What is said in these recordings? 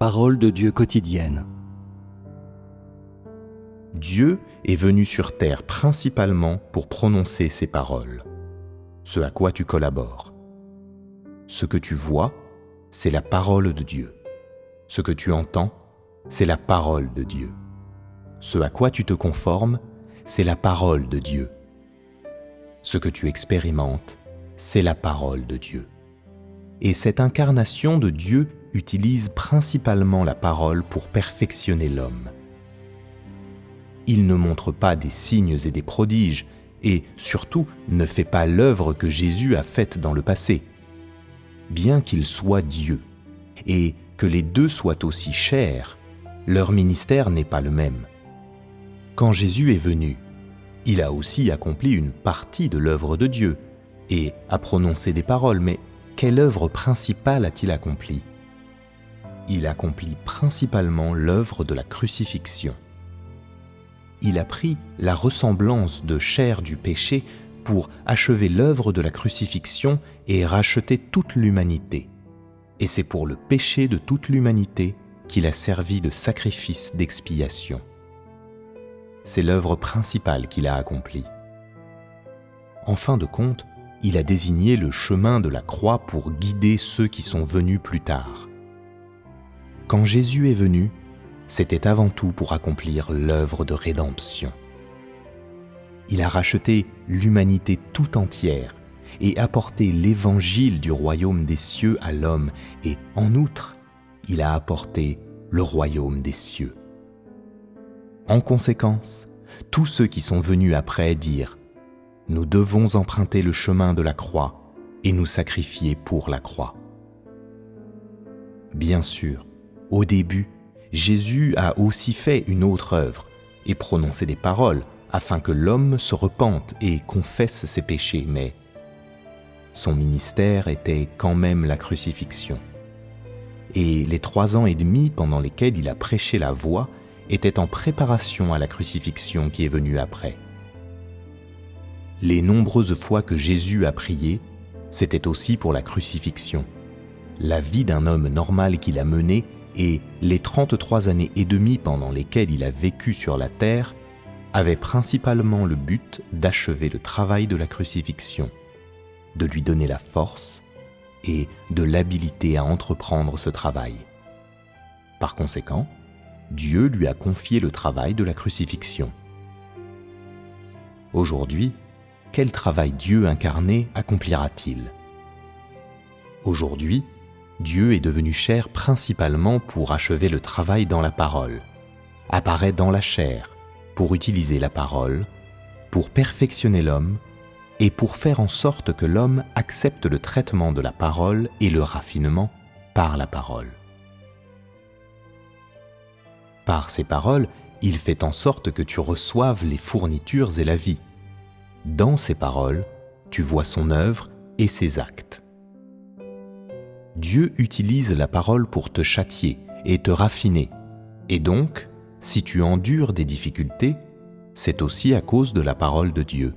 Parole de Dieu quotidienne. Dieu est venu sur terre principalement pour prononcer ces paroles, ce à quoi tu collabores. Ce que tu vois, c'est la parole de Dieu. Ce que tu entends, c'est la parole de Dieu. Ce à quoi tu te conformes, c'est la parole de Dieu. Ce que tu expérimentes, c'est la parole de Dieu. Et cette incarnation de Dieu utilise principalement la parole pour perfectionner l'homme. Il ne montre pas des signes et des prodiges, et surtout ne fait pas l'œuvre que Jésus a faite dans le passé. Bien qu'il soit Dieu, et que les deux soient aussi chers, leur ministère n'est pas le même. Quand Jésus est venu, il a aussi accompli une partie de l'œuvre de Dieu, et a prononcé des paroles, mais quelle œuvre principale a-t-il accomplie ? Il accomplit principalement l'œuvre de la crucifixion. Il a pris la ressemblance de chair du péché pour achever l'œuvre de la crucifixion et racheter toute l'humanité. Et c'est pour le péché de toute l'humanité qu'il a servi de sacrifice d'expiation. C'est l'œuvre principale qu'il a accomplie. En fin de compte, il a désigné le chemin de la croix pour guider ceux qui sont venus plus tard. Quand Jésus est venu, c'était avant tout pour accomplir l'œuvre de rédemption. Il a racheté l'humanité tout entière et apporté l'évangile du royaume des cieux à l'homme, et en outre, il a apporté le royaume des cieux. En conséquence, tous ceux qui sont venus après dirent « Nous devons emprunter le chemin de la croix et nous sacrifier pour la croix. » Bien sûr, au début, Jésus a aussi fait une autre œuvre et prononcé des paroles afin que l'homme se repente et confesse ses péchés, mais son ministère était quand même la crucifixion. Et les 3 ans et demi pendant lesquels il a prêché la voie étaient en préparation à la crucifixion qui est venue après. Les nombreuses fois que Jésus a prié, c'était aussi pour la crucifixion. La vie d'un homme normal qu'il a menée et les 33 années et demie pendant lesquelles il a vécu sur la terre avaient principalement le but d'achever le travail de la crucifixion, de lui donner la force et de l'habiliter à entreprendre ce travail. Par conséquent, Dieu lui a confié le travail de la crucifixion. Aujourd'hui, quel travail Dieu incarné accomplira-t-il ? Aujourd'hui, Dieu est devenu chair principalement pour achever le travail dans la parole, apparaît dans la chair pour utiliser la parole, pour perfectionner l'homme et pour faire en sorte que l'homme accepte le traitement de la parole et le raffinement par la parole. Par ces paroles, il fait en sorte que tu reçoives les fournitures et la vie. Dans ces paroles, tu vois son œuvre et ses actes. Dieu utilise la parole pour te châtier et te raffiner. Et donc, si tu endures des difficultés, c'est aussi à cause de la parole de Dieu.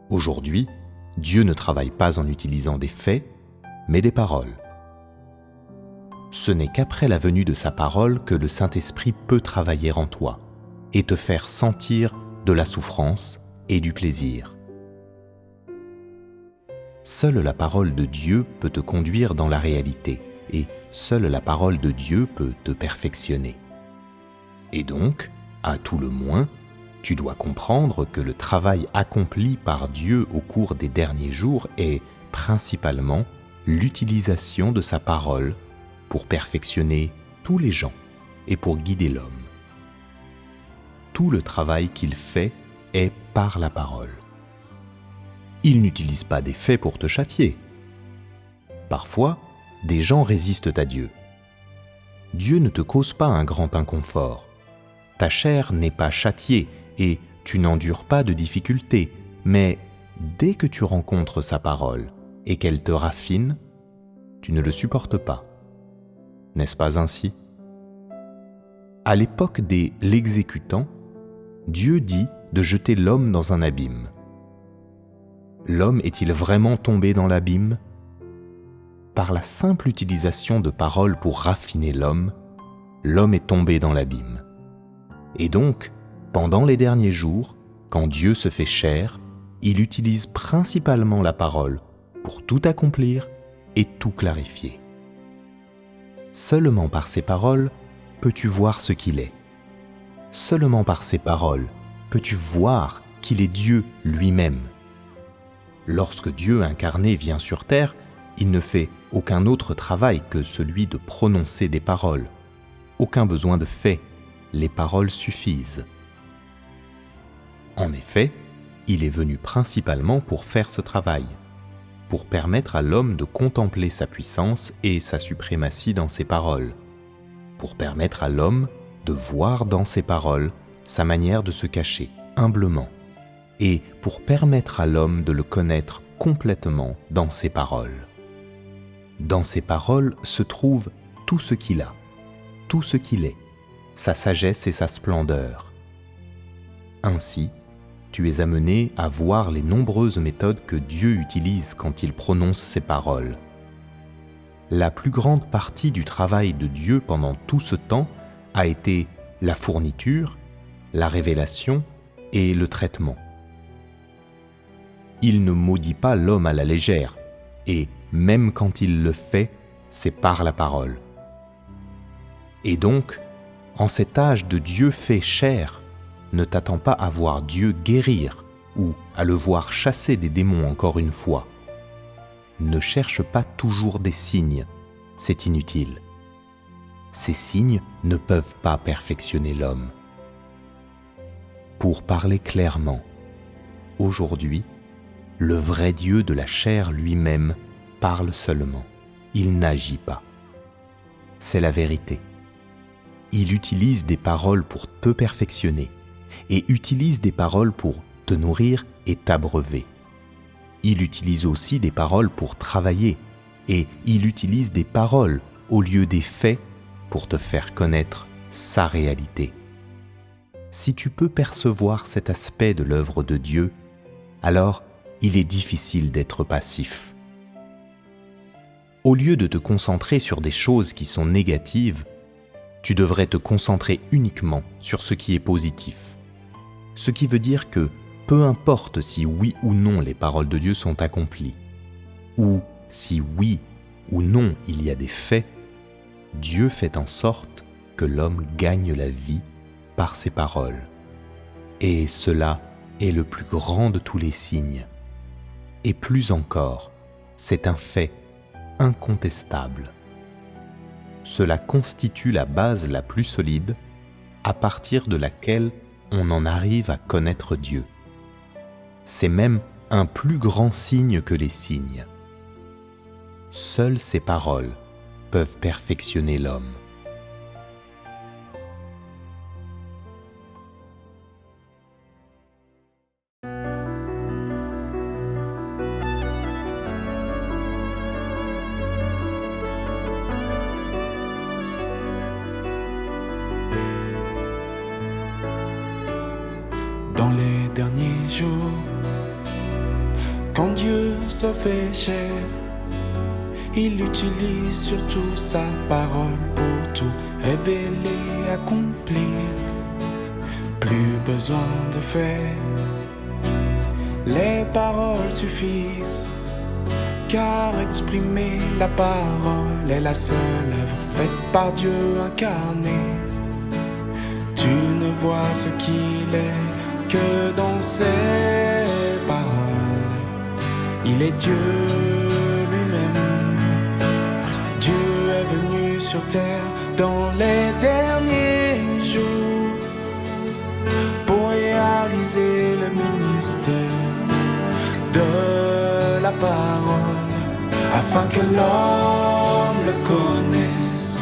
Aujourd'hui, Dieu ne travaille pas en utilisant des faits, mais des paroles. Ce n'est qu'après la venue de sa parole que le Saint-Esprit peut travailler en toi et te faire sentir de la souffrance et du plaisir. Seule la parole de Dieu peut te conduire dans la réalité, et seule la parole de Dieu peut te perfectionner. Et donc, à tout le moins, tu dois comprendre que le travail accompli par Dieu au cours des derniers jours est principalement l'utilisation de sa parole pour perfectionner tous les gens et pour guider l'homme. Tout le travail qu'il fait est par la parole. Il n'utilise pas des faits pour te châtier. Parfois, des gens résistent à Dieu. Dieu ne te cause pas un grand inconfort. Ta chair n'est pas châtiée et tu n'endures pas de difficultés, mais dès que tu rencontres sa parole et qu'elle te raffine, tu ne le supportes pas. N'est-ce pas ainsi ? À l'époque des l'exécutant, Dieu dit de jeter l'homme dans un abîme. L'homme est-il vraiment tombé dans l'abîme ? par la simple utilisation de paroles pour raffiner l'homme, l'homme est tombé dans l'abîme. Et donc, pendant les derniers jours, quand Dieu se fait chair, il utilise principalement la parole pour tout accomplir et tout clarifier. Seulement par ces paroles peux-tu voir ce qu'il est. Seulement par ces paroles peux-tu voir qu'il est Dieu lui-même. Lorsque Dieu incarné vient sur terre, il ne fait aucun autre travail que celui de prononcer des paroles. Aucun besoin de fait, les paroles suffisent. En effet, il est venu principalement pour faire ce travail, pour permettre à l'homme de contempler sa puissance et sa suprématie dans ses paroles, pour permettre à l'homme de voir dans ses paroles sa manière de se cacher humblement, et pour permettre à l'homme de le connaître complètement dans ses paroles. Dans ses paroles se trouve tout ce qu'il a, tout ce qu'il est, sa sagesse et sa splendeur. Ainsi, tu es amené à voir les nombreuses méthodes que Dieu utilise quand il prononce ses paroles. La plus grande partie du travail de Dieu pendant tout ce temps a été la fourniture, la révélation et le traitement. Il ne maudit pas l'homme à la légère, et même quand il le fait, c'est par la parole. Et donc, en cet âge de Dieu fait chair, ne t'attends pas à voir Dieu guérir ou à le voir chasser des démons encore une fois. Ne cherche pas toujours des signes, c'est inutile. Ces signes ne peuvent pas perfectionner l'homme. Pour parler clairement, aujourd'hui, le vrai Dieu de la chair lui-même parle seulement, il n'agit pas. C'est la vérité. Il utilise des paroles pour te perfectionner et utilise des paroles pour te nourrir et t'abreuver. Il utilise aussi des paroles pour travailler et il utilise des paroles au lieu des faits pour te faire connaître sa réalité. Si tu peux percevoir cet aspect de l'œuvre de Dieu, alors il est difficile d'être passif. Au lieu de te concentrer sur des choses qui sont négatives, tu devrais te concentrer uniquement sur ce qui est positif. Ce qui veut dire que peu importe si oui ou non les paroles de Dieu sont accomplies, ou si oui ou non il y a des faits, Dieu fait en sorte que l'homme gagne la vie par ses paroles. Et cela est le plus grand de tous les signes. Et plus encore, c'est un fait incontestable. Cela constitue la base la plus solide à partir de laquelle on en arrive à connaître Dieu. C'est même un plus grand signe que les signes. Seules ces paroles peuvent perfectionner l'homme. Dans les derniers jours, quand Dieu se fait chair, il utilise surtout sa parole pour tout révéler, accomplir. Plus besoin de faire, les paroles suffisent, car exprimer la parole est la seule œuvre faite par Dieu incarné. Tu ne vois ce qu'il est que dans ses paroles. Il est Dieu lui-même. Dieu est venu sur terre dans les derniers jours pour réaliser le ministère de la parole, afin que l'homme le connaisse,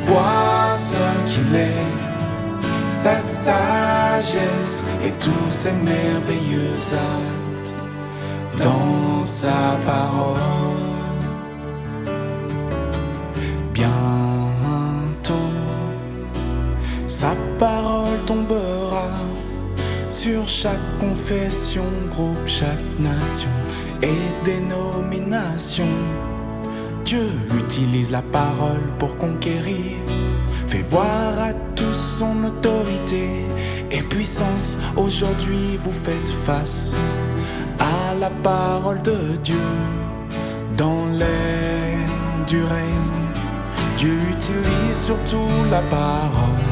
voit ce qu'il est, sa sagesse et tous ses merveilleux actes dans sa parole. Bientôt, sa parole tombera sur chaque confession, groupe, chaque nation et dénomination. Dieu utilise la parole pour conquérir, fait voir à tous son autorité et puissance. Aujourd'hui vous faites face à la parole de Dieu. Dans l'air du règne, Dieu utilise surtout la parole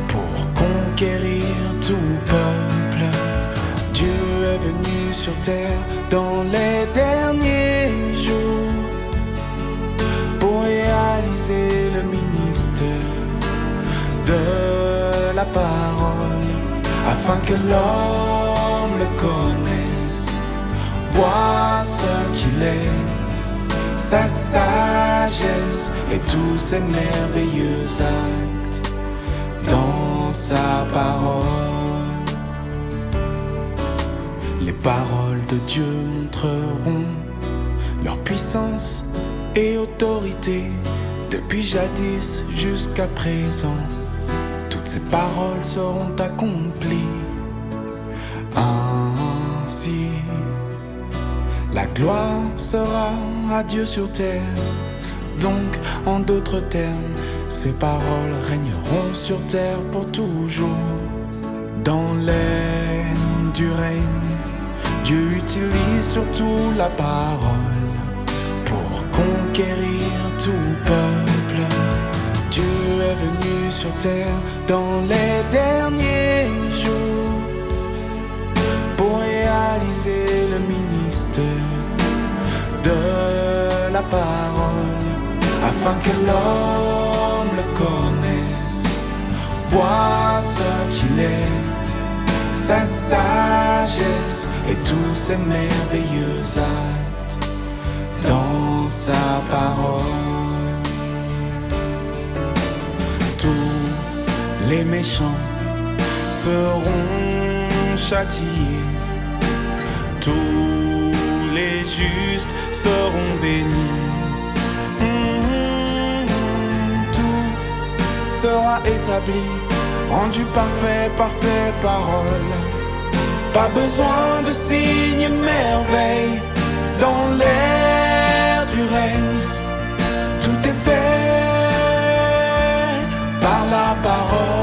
pour conquérir tout peuple. Dieu est venu sur terre dans les derniers jours pour réaliser le ministère de la parole, afin que l'homme le connaisse, voit ce qu'il est, sa sagesse et tous ses merveilleux actes dans sa parole. Les paroles de Dieu montreront leur puissance et autorité depuis jadis jusqu'à présent. Toutes ces paroles seront accomplies. Ainsi, la gloire sera à Dieu sur terre. Donc, en d'autres termes, ces paroles régneront sur terre pour toujours. Dans l'air du règne, Dieu utilise surtout la parole pour conquérir tout peuple. Dieu est venu sur terre dans les derniers jours pour réaliser le ministère de la parole, afin que l'homme le connaisse, voit ce qu'il est, sa sagesse et tous ses merveilleux actes dans sa parole. Tous les méchants seront châtiés, tous les justes seront bénis. Tout sera établi, rendu parfait par ses paroles. Pas besoin de signes, merveilles dans l'air du règne. Tout est fait par la parole.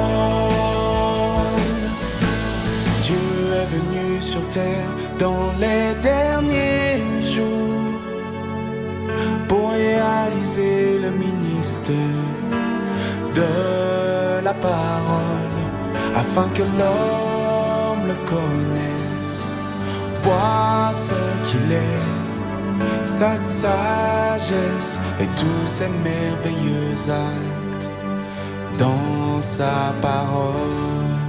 Dieu est venu sur terre dans les derniers jours pour réaliser le ministère de la parole, afin que l'homme le connaisse, voit ce qu'il est, sa sagesse et tous ses merveilleux actes dans sa parole.